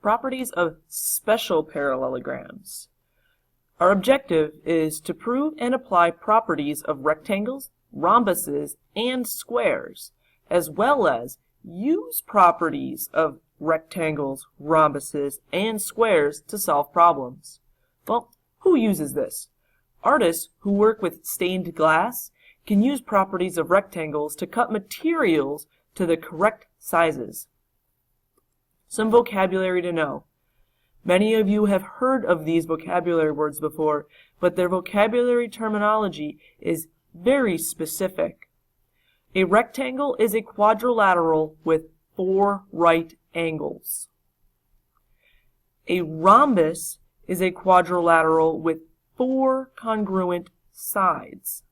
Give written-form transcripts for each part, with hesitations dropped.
properties of special parallelograms. Our objective is to prove and apply properties of rectangles, rhombuses, and squares, as well as use properties of rectangles, rhombuses, and squares to solve problems. Well, who uses this? Artists who work with stained glass can use properties of rectangles to cut materials to the correct sizes. Some vocabulary to know. Many of you have heard of these vocabulary words before, but their vocabulary terminology is very specific. A rectangle is a quadrilateral with 4 right angles. A rhombus is a quadrilateral with 4 congruent sides.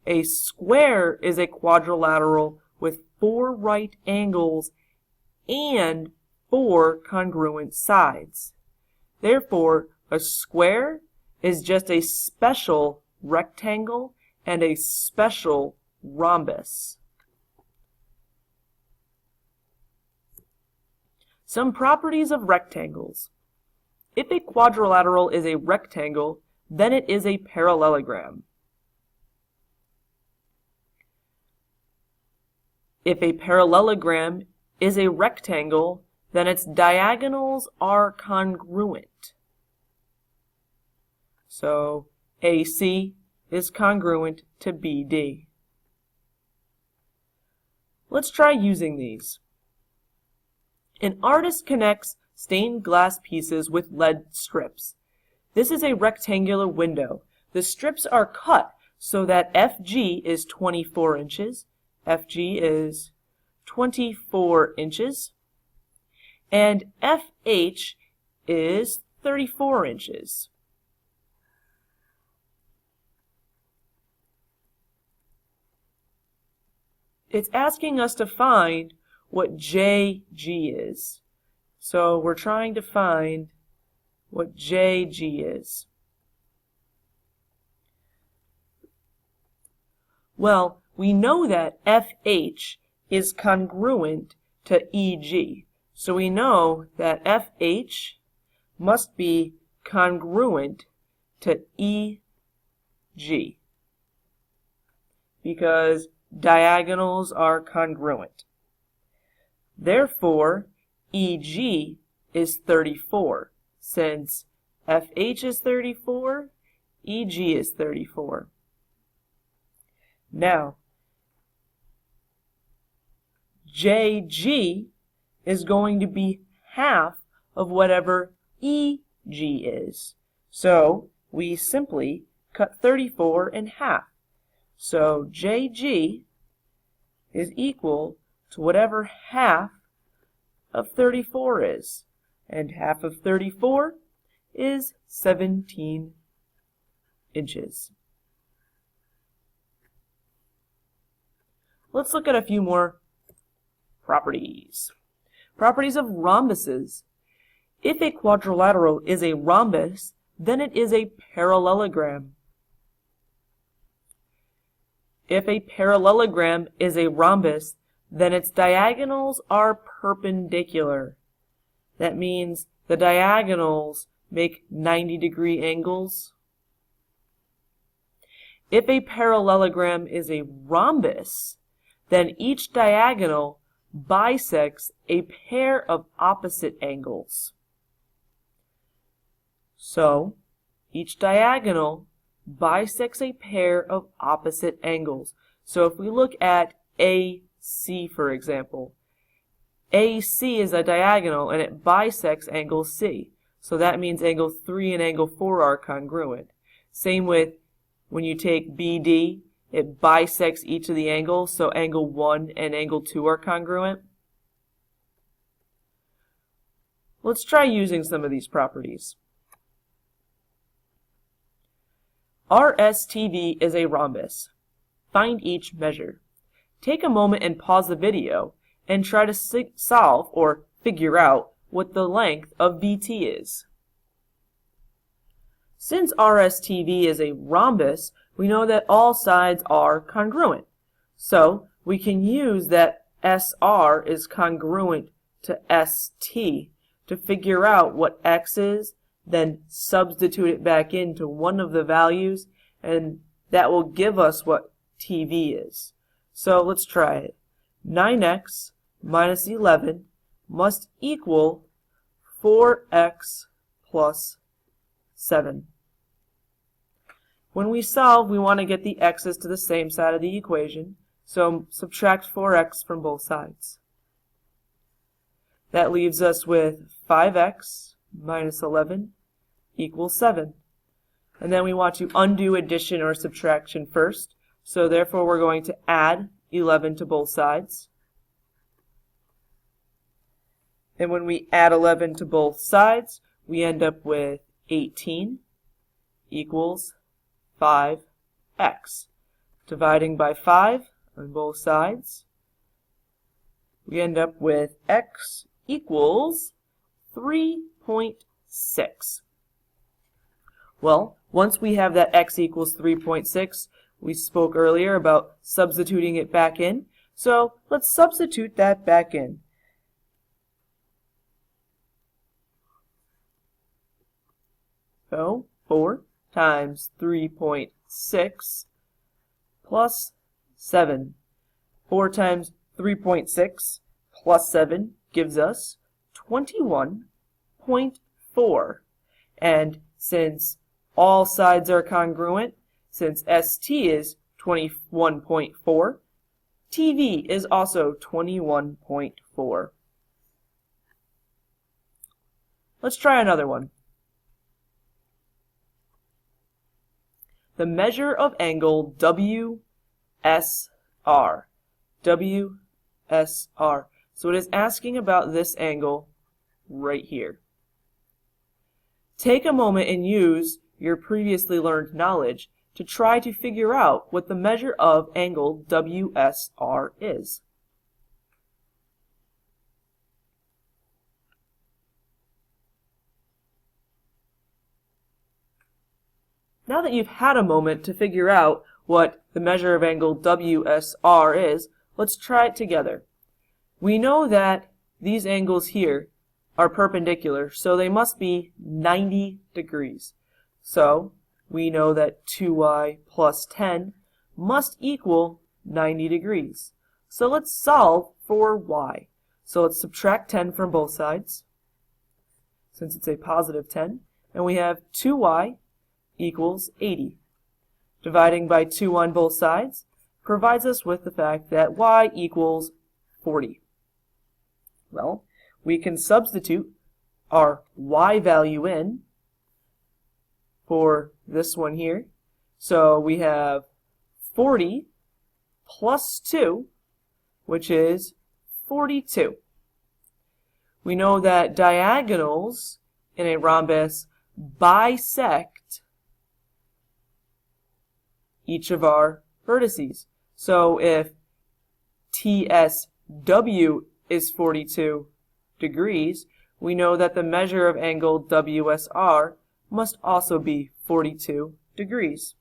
A square is a quadrilateral with 4 right angles and 4 congruent sides. Therefore, a square is just a special rectangle and a special rhombus. Some properties of rectangles. If a quadrilateral is a rectangle, then it is a parallelogram. If a parallelogram is a rectangle, then its diagonals are congruent. So AC is congruent to BD. Let's try using these. An artist connects stained glass pieces with lead strips. This is a rectangular window. The strips are cut so that FG is 24 inches, FG is 24 inches, and FH is 34 inches. It's asking us to find what JG is. So we're trying to find what JG is. Well, we know that FH is congruent to EG. So we know that FH must be congruent to EG because diagonals are congruent. Therefore, EG is 34. Since FH is 34, EG is 34. Now, JG is going to be half of whatever EG is. So we simply cut 34 in half. So JG is equal to whatever half of 34 is. And half of 34 is 17 inches. Let's look at a few more properties. Properties of rhombuses. If a quadrilateral is a rhombus, then it is a parallelogram. If a parallelogram is a rhombus, then its diagonals are perpendicular. That means the diagonals make 90-degree angles. If a parallelogram is a rhombus, then each diagonal bisects a pair of opposite angles. So, each diagonal bisects a pair of opposite angles. So if we look at AC, for example, AC is a diagonal and it bisects angle C. So that means angle 3 and angle 4 are congruent. Same with when you take BD, it bisects each of the angles, so angle 1 and angle 2 are congruent. Let's try using some of these properties. RSTV is a rhombus. Find each measure. Take a moment and pause the video and try to solve or figure out what the length of VT is. Since RSTV is a rhombus, we know that all sides are congruent. So we can use that SR is congruent to st to figure out what x is, then substitute it back into one of the values, and that will give us what TV is. So let's try it. 9x minus 11 must equal 4x plus 7. When we solve, we want to get the x's to the same side of the equation, so subtract 4x from both sides. That leaves us with 5x minus 11 equals 7. And then we want to undo addition or subtraction first, so therefore we're going to add 11 to both sides. And when we add 11 to both sides, we end up with 18 equals 5x. Dividing by 5 on both sides, we end up with x equals 3.6. Well, once we have that x equals 3.6, we spoke earlier about substituting it back in. So let's substitute that back in. So 4 times 3.6 plus 7. 4 times 3.6 plus 7 gives us 21.4. And since all sides are congruent, since ST is 21.4, TV is also 21.4. Let's try another one. The measure of angle WSR. WSR. So it is asking about this angle right here. Take a moment and use your previously learned knowledge to try to figure out what the measure of angle WSR is. Now that you've had a moment to figure out what the measure of angle WSR is, let's try it together. We know that these angles here are perpendicular, so they must be 90 degrees. So we know that 2y plus 10 must equal 90 degrees. So let's solve for y. So let's subtract 10 from both sides, since it's a positive 10, and we have 2y equals 80. Dividing by 2 on both sides provides us with the fact that y equals 40. Well, we can substitute our y value in for this one here. So we have 40 plus 2, which is 42. We know that diagonals in a rhombus bisect each of our vertices. So if TSW is 42 degrees, we know that the measure of angle WSR must also be 42 degrees.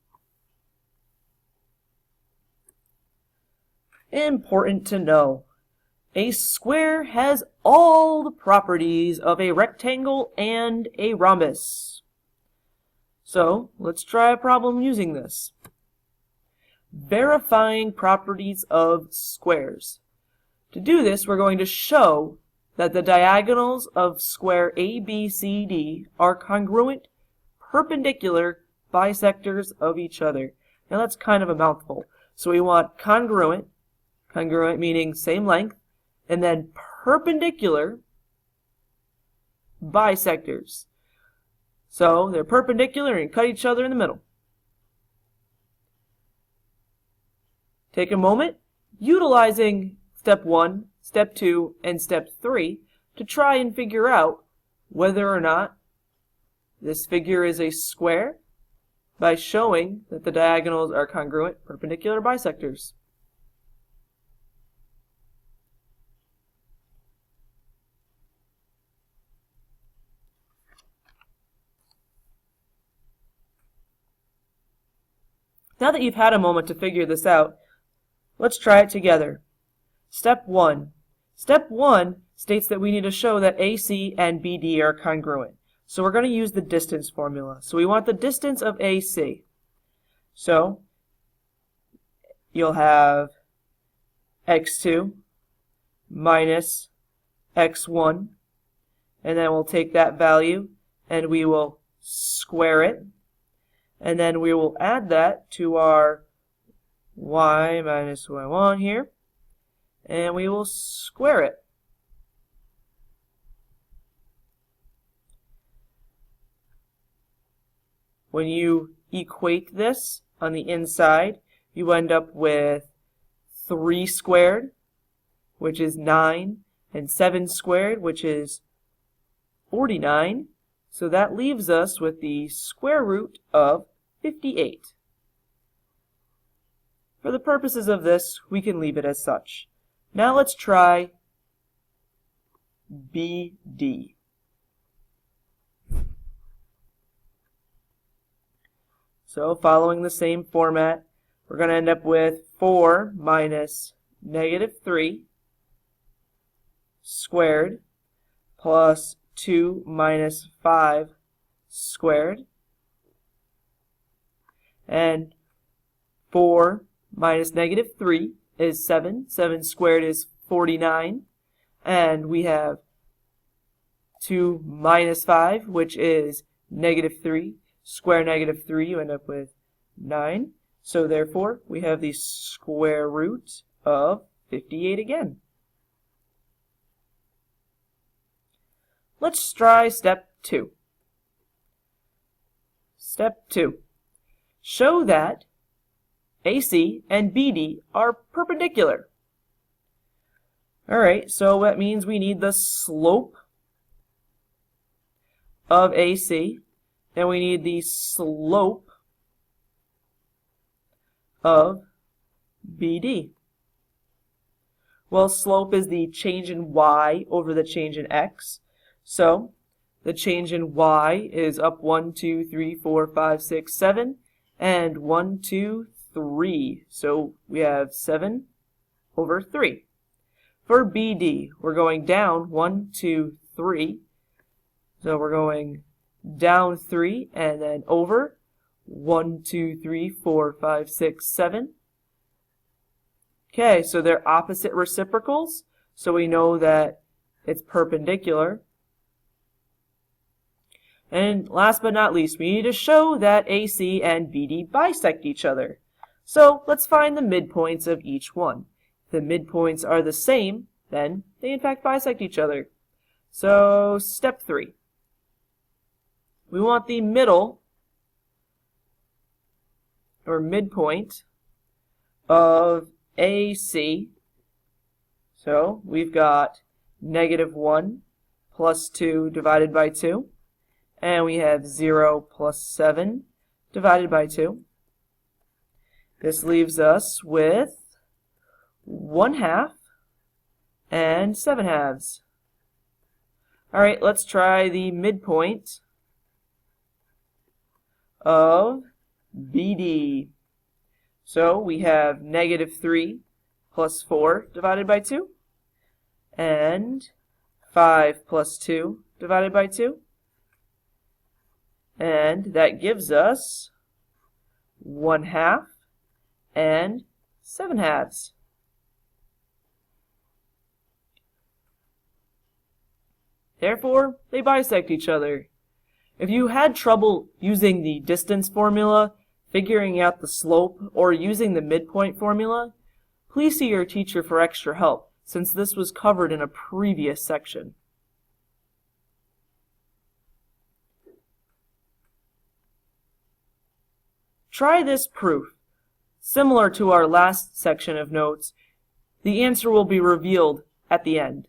Important to know, a square has all the properties of a rectangle and a rhombus. So let's try a problem using this. Verifying properties of squares. To do this, we're going to show that the diagonals of square ABCD are congruent, perpendicular bisectors of each other. Now that's kind of a mouthful. So we want congruent meaning same length, and then perpendicular bisectors. So they're perpendicular and cut each other in the middle. Take a moment, utilizing step 1, step 2, and step 3 to try and figure out whether or not this figure is a square by showing that the diagonals are congruent, perpendicular bisectors. Now that you've had a moment to figure this out, let's try it together. Step 1. Step 1 states that we need to show that AC and BD are congruent. So we're going to use the distance formula. So we want the distance of AC. So you'll have x2 minus x1, and then we'll take that value and we will square it, and then we will add that to our y minus y1 here, and we will square it. When you equate this on the inside, you end up with 3 squared, which is 9, and 7 squared, which is 49. So that leaves us with the square root of 58. For the purposes of this, we can leave it as such. Now let's try BD. So following the same format, we're going to end up with 4 minus negative 3 squared plus 2 minus 5 squared. And 4 minus negative 3 is 7. 7 squared is 49. And we have 2 minus 5, which is negative 3. Square negative 3, you end up with 9. So therefore, we have the square root of 58 again. Let's try step 2. Step 2. Show that AC and BD are perpendicular. Alright, so that means we need the slope of AC, and we need the slope of BD. Well, slope is the change in y over the change in x. So the change in y is up 1, 2, 3, 4, 5, 6, 7, and 1, 2, 3. So we have 7 over 3. For BD, we're going down 1, 2, 3. So we're going down 3 and then over 1, 2, 3, 4, 5, 6, 7. Okay, so they're opposite reciprocals, so we know that it's perpendicular. And last but not least, we need to show that AC and BD bisect each other. So let's find the midpoints of each one. If the midpoints are the same, then they in fact bisect each other. So step 3. We want the middle or midpoint of AC. So we've got negative 1 plus 2 divided by 2. And we have 0 plus 7 divided by 2. This leaves us with 1/2 and 7/2. Alright, let's try the midpoint of BD. So we have negative 3 plus 4 divided by 2, and 5 plus 2 divided by 2. And that gives us 1/2 and 7/2. Therefore, they bisect each other. If you had trouble using the distance formula, figuring out the slope, or using the midpoint formula, please see your teacher for extra help, since this was covered in a previous section. Try this proof. Similar to our last section of notes, the answer will be revealed at the end.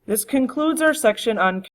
This concludes our section on